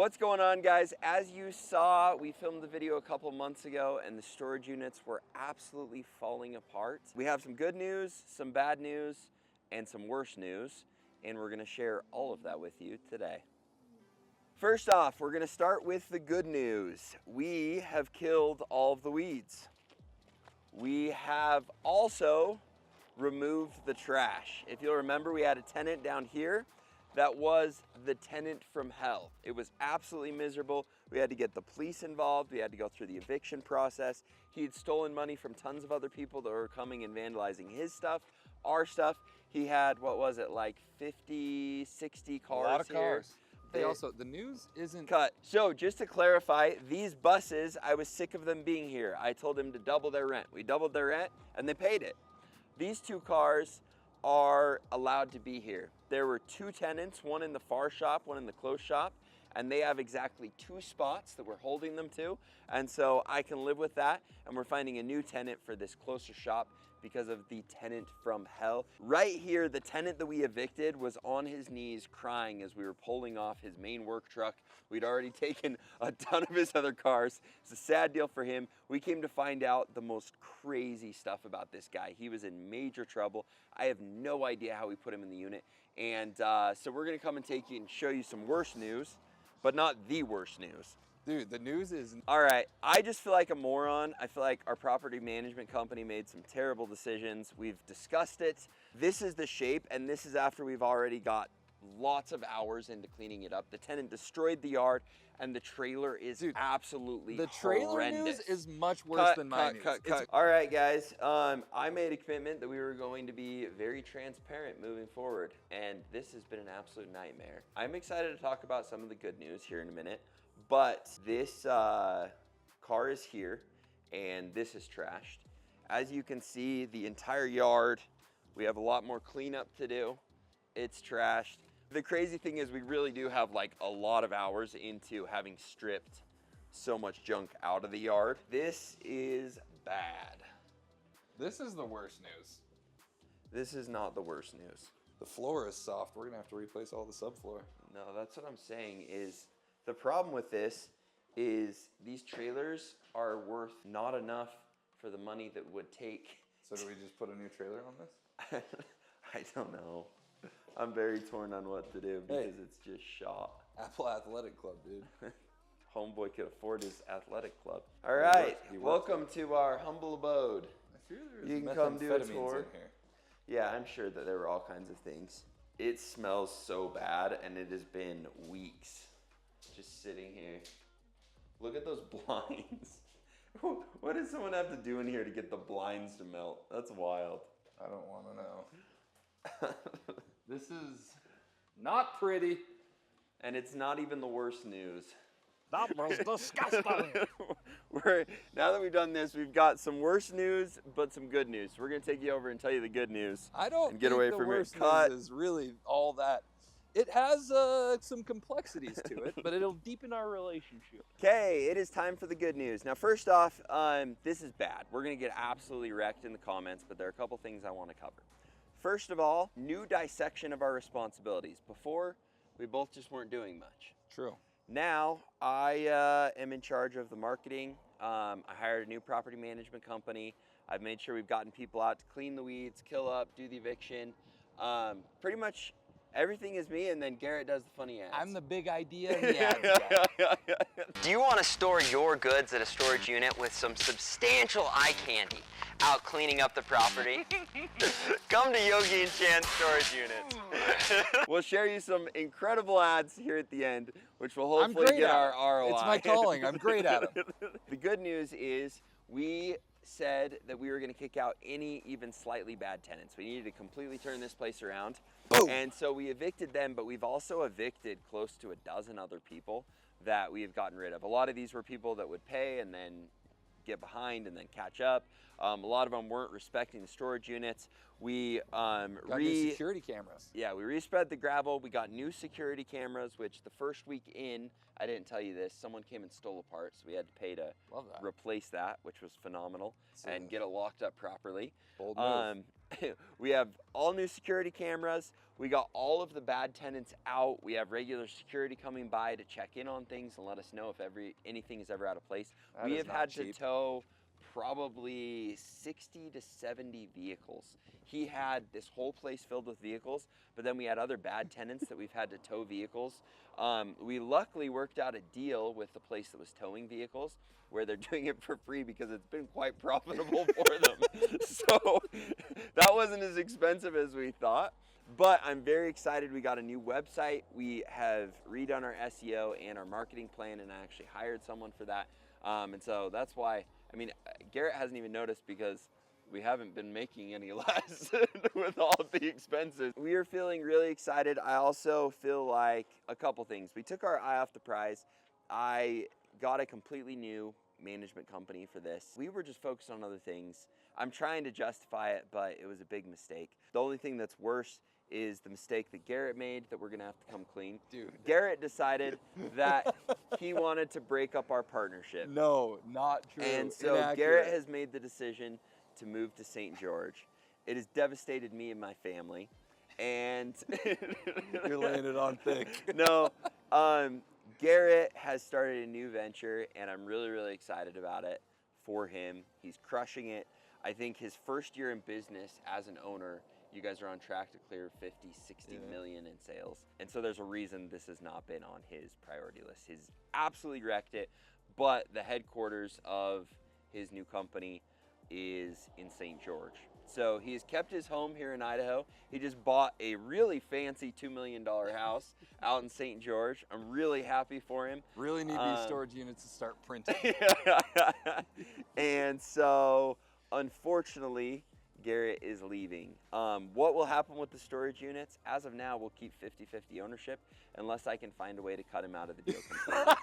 What's going on, guys? As you saw, we filmed the video a couple months ago and the storage units were absolutely falling apart. We have some good news, some bad news, and some worse news, and we're gonna share all of that with you today. First off, we're gonna start with the good news. We have killed all of the weeds. We have also removed the trash. If you'll remember, we had a tenant down here that was the tenant from hell. It was absolutely miserable. We had to get the police involved. We had to go through the eviction process. He had stolen money from tons of other people that were coming and vandalizing his stuff, our stuff. He had, what was it, like 50, 60 cars. A lot of here. cars. They also, the news isn't cut. So just to clarify, these buses, I was sick of them being here. I told them to double their rent. We doubled their rent and they paid it. These two cars are allowed to be here. There were two tenants, one in the far shop, one in the close shop, and they have exactly two spots that we're holding them to. And so I can live with that. And we're finding a new tenant for this closer shop because of the tenant from hell. Right here, the tenant that we evicted was on his knees crying as we were pulling off his main work truck. We'd already taken a ton of his other cars. It's a sad deal for him. We came to find out the most crazy stuff about this guy. He was in major trouble. I have no idea how we put him in the unit. And so we're gonna come and take you and show you some worse news, but not the worst news. Dude, the news is... All right, I just feel like a moron. I feel like our property management company made some terrible decisions. We've discussed it. This is the shape, and this is after we've already got lots of hours into cleaning it up. The tenant destroyed the yard, and the trailer is absolutely The trailer horrendous. News is much worse than my news. Cut. All right, guys. I made a commitment that we were going to be very transparent moving forward, and this has been an absolute nightmare. I'm excited to talk about some of the good news here in a minute, but this car is here, and this is trashed. As you can see, the entire yard, we have a lot more cleanup to do. It's trashed. The crazy thing is we really do have like a lot of hours into having stripped so much junk out of the yard. This is bad. This is the worst news. This is not the worst news. The floor is soft. We're gonna have to replace all the subfloor. No, that's what I'm saying is the problem with this is these trailers are worth not enough for the money that would take. So do we just put a new trailer on this? I don't know. I'm very torn on what to do because it's just shot. Apple Athletic Club, dude. Homeboy could afford his athletic club. All right, welcome to our humble abode. I fear there is You can come do a methamphetamines tour. in here. Yeah, I'm sure that there were all kinds of things. It smells so bad, and it has been weeks just sitting here. Look at those blinds. What does someone have to do in here to get the blinds to melt? That's wild. I don't want to know. This is not pretty. And it's not even the worst news. That was disgusting. Now that we've done this, we've got some worse news, but some good news. We're gonna take you over and tell you the good news. I don't and get think away the from worst it. Cut. news is really all that. It has some complexities to it, but it'll deepen our relationship. Okay, it is time for the good news. Now, first off, this is bad. We're gonna get absolutely wrecked in the comments, but there are a couple things I wanna cover. First of all, new dissection of our responsibilities. Before, we both just weren't doing much. True. Now, I am in charge of the marketing. I hired a new property management company. I've made sure we've gotten people out to clean the weeds, kill up, do the eviction. Pretty much everything is me, and then Garrett does the funny ads. I'm the big idea and the ads guy. Do you want to store your goods at a storage unit with some substantial eye candy out cleaning up the property? Come to Yogi and Chan's storage units. We'll share you some incredible ads here at the end, which will hopefully get our ROI. It's my calling. I'm great at them. The good news is we said that we were going to kick out any even slightly bad tenants. We needed to completely turn this place around. Boom. And so we evicted them, but we've also evicted close to a dozen other people that we have gotten rid of. A lot of these were people that would pay and then get behind and then catch up. A lot of them weren't respecting the storage units. We Got new security cameras. Yeah, we respread the gravel. We got new security cameras, which the first week in, I didn't tell you this, someone came and stole a part, so we had to pay to replace that, which was phenomenal, and get it locked up properly. Bold move. We have all new security cameras. We got all of the bad tenants out. We have regular security coming by to check in on things and let us know if anything is ever out of place. We have had to tow probably 60 to 70 vehicles. He had this whole place filled with vehicles, but then we had other bad tenants that we've had to tow vehicles. We luckily worked out a deal with the place that was towing vehicles where they're doing it for free because it's been quite profitable for them. So that wasn't as expensive as we thought, but I'm very excited. We got a new website. We have redone our SEO and our marketing plan, and I actually hired someone for that. And so that's why, I mean, Garrett hasn't even noticed because we haven't been making any less with all of the expenses. We are feeling really excited. I also feel like a couple things. We took our eye off the prize. I got a completely new management company for this. We were just focused on other things. I'm trying to justify it, but it was a big mistake. The only thing that's worse is the mistake that Garrett made that we're gonna have to come clean. Dude. Garrett decided that he wanted to break up our partnership. No, not true. And so Inaccurate. Garrett has made the decision to move to St. George. It has devastated me and my family. And You're laying it on thick. No, Garrett has started a new venture, and I'm really, really excited about it for him. He's crushing it. I think his first year in business as an owner, you guys are on track to clear 50, 60 million in sales. And so there's a reason this has not been on his priority list. He's absolutely wrecked it, but the headquarters of his new company is in St. George. So he's kept his home here in Idaho. He just bought a really fancy $2 million house out in St. George. I'm really happy for him. Really need these storage units to start printing. And so, unfortunately, Garrett is leaving. What will happen with the storage units? As of now, we'll keep 50-50 ownership unless I can find a way to cut him out of the deal completely.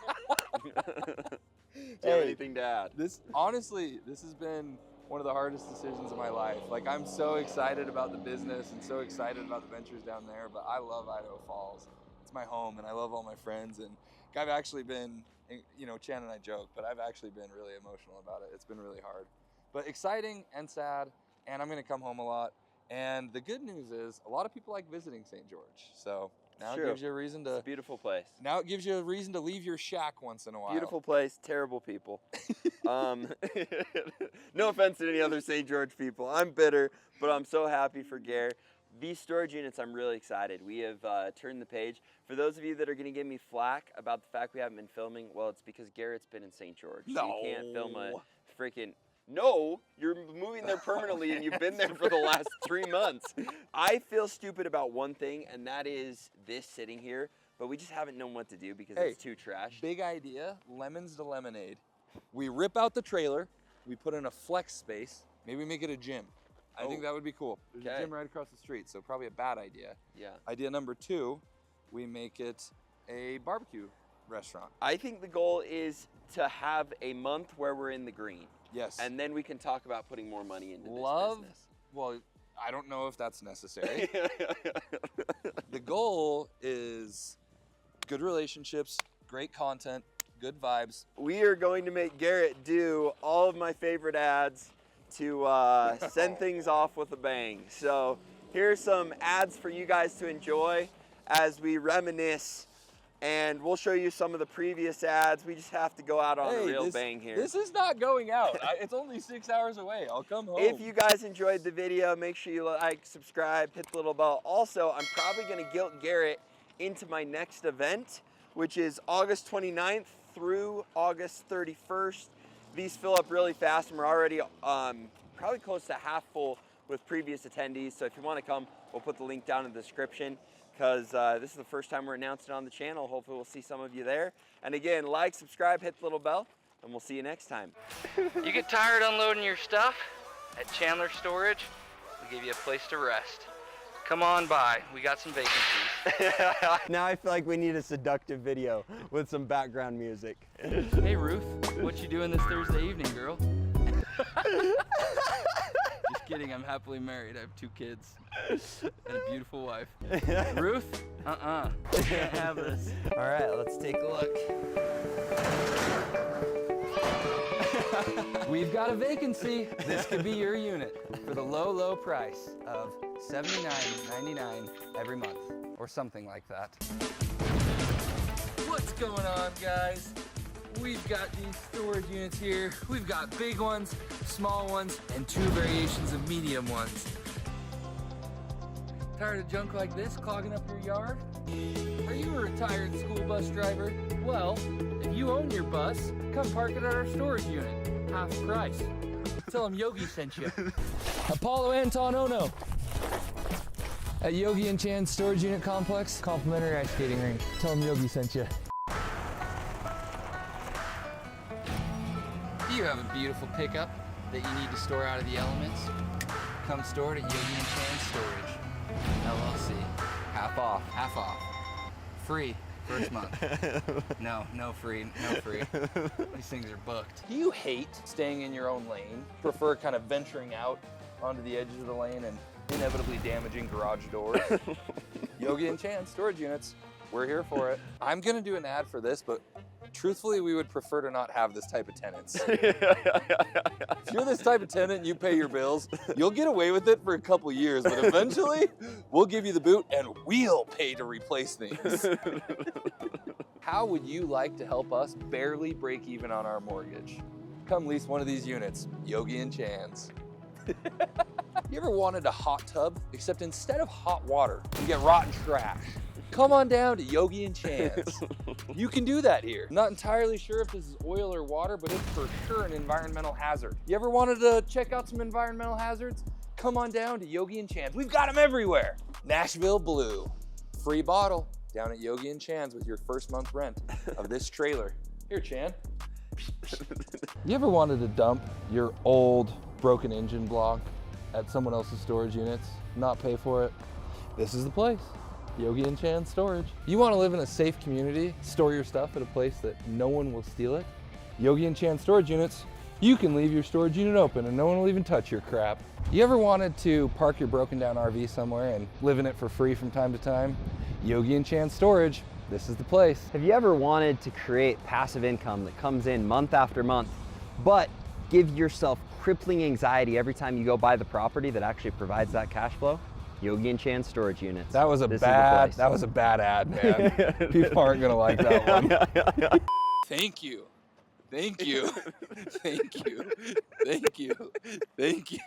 Do you have anything to add? Honestly, this has been one of the hardest decisions of my life. Like, I'm so excited about the business and so excited about the ventures down there, but I love Idaho Falls. It's my home, and I love all my friends, and I've actually been, you know, Chan and I joke, but I've actually been really emotional about it. It's been really hard, but exciting and sad, and I'm gonna come home a lot. And the good news is a lot of people like visiting St. George, so now it gives you a reason to. It's a beautiful place. Now it gives you a reason to leave your shack once in a while. Beautiful place, terrible people. No offense to any other St. George people. I'm bitter, but I'm so happy for Garrett. These storage units, I'm really excited. We have turned the page. For those of you that are going to give me flack about the fact we haven't been filming, well, it's because Garrett's been in St. George. So you can't film a freaking... No, you're moving there permanently and you've been there for the last 3 months. I feel stupid about one thing, and that is this sitting here, but we just haven't known what to do because it's too trash. Big idea, lemons to lemonade. We rip out the trailer, we put in a flex space, maybe make it a gym. I think that would be cool. There's a gym right across the street, so probably a bad idea. Yeah. Idea number 2, we make it a barbecue restaurant. I think the goal is to have a month where we're in the green. Yes. And then we can talk about putting more money into this business. Well, I don't know if that's necessary. The goal is good relationships, great content, good vibes. We are going to make Garrett do all of my favorite ads to send things off with a bang. So here's some ads for you guys to enjoy as we reminisce. And we'll show you some of the previous ads. We just have to go out on a real bang here. This is not going out. It's only 6 hours away. I'll come home. If you guys enjoyed the video, make sure you like, subscribe, hit the little bell. Also, I'm probably going to guilt Garrett into my next event, which is August 29th through August 31st. These fill up really fast, and we're already probably close to half full with previous attendees. So if you want to come, we'll put the link down in the description, because this is the first time we're announcing it on the channel. Hopefully we'll see some of you there. And again, like, subscribe, hit the little bell, and we'll see you next time. You get tired unloading your stuff? At Chandler Storage, we give you a place to rest. Come on by, we got some vacancies. Now I feel like we need a seductive video with some background music. Hey Ruth, what you doing this Thursday evening, girl? Just kidding, I'm happily married. I have 2 kids and a beautiful wife. Ruth? You can't have this. All right, let's take a look. We've got a vacancy. This could be your unit for the low, low price of $79.99 every month, or something like that. What's going on, guys? We've got these storage units here. We've got big ones, small ones, and 2 variations of medium ones. Tired of junk like this clogging up your yard? Are you a retired school bus driver? Well, if you own your bus, come park it at our storage unit. Half price. Tell them Yogi sent you. Apollo Anton Ono. At Yogi and Chan's storage unit complex, complimentary ice skating rink. Tell them Yogi sent you. Do you have a beautiful pickup that you need to store out of the elements? Come store it at Yogi and Chan's Storage. LLC. Half off. Half off. Free. First month. No free. These things are booked. Do you hate staying in your own lane? Prefer kind of venturing out onto the edges of the lane and inevitably damaging garage doors? Yogi and Chan storage units. We're here for it. I'm gonna do an ad for this, but truthfully, we would prefer to not have this type of tenants. If you're this type of tenant and you pay your bills, you'll get away with it for a couple years, but eventually, we'll give you the boot and we'll pay to replace things. How would you like to help us barely break even on our mortgage? Come lease one of these units, Yogi and Chan's. You ever wanted a hot tub, except instead of hot water, you get rotten trash? Come on down to Yogi and Chan's. You can do that here. Not entirely sure if this is oil or water, but it's for sure an environmental hazard. You ever wanted to check out some environmental hazards? Come on down to Yogi and Chan's. We've got them everywhere. Nashville Blue. Free bottle down at Yogi and Chan's with your first month rent of this trailer. Here, Chan. You ever wanted to dump your old broken engine block at someone else's storage units, not pay for it? This is the place. Yogi and Chan Storage. You want to live in a safe community, store your stuff at a place that no one will steal it? Yogi and Chan Storage Units, you can leave your storage unit open and no one will even touch your crap. You ever wanted to park your broken down RV somewhere and live in it for free from time to time? Yogi and Chan Storage, this is the place. Have you ever wanted to create passive income that comes in month after month, but give yourself crippling anxiety every time you go buy the property that actually provides that cash flow? Yogi and Chan Storage Units. That was a bad ad, man. People aren't gonna like that one. Thank you. Thank you. Thank you. Thank you. Thank you.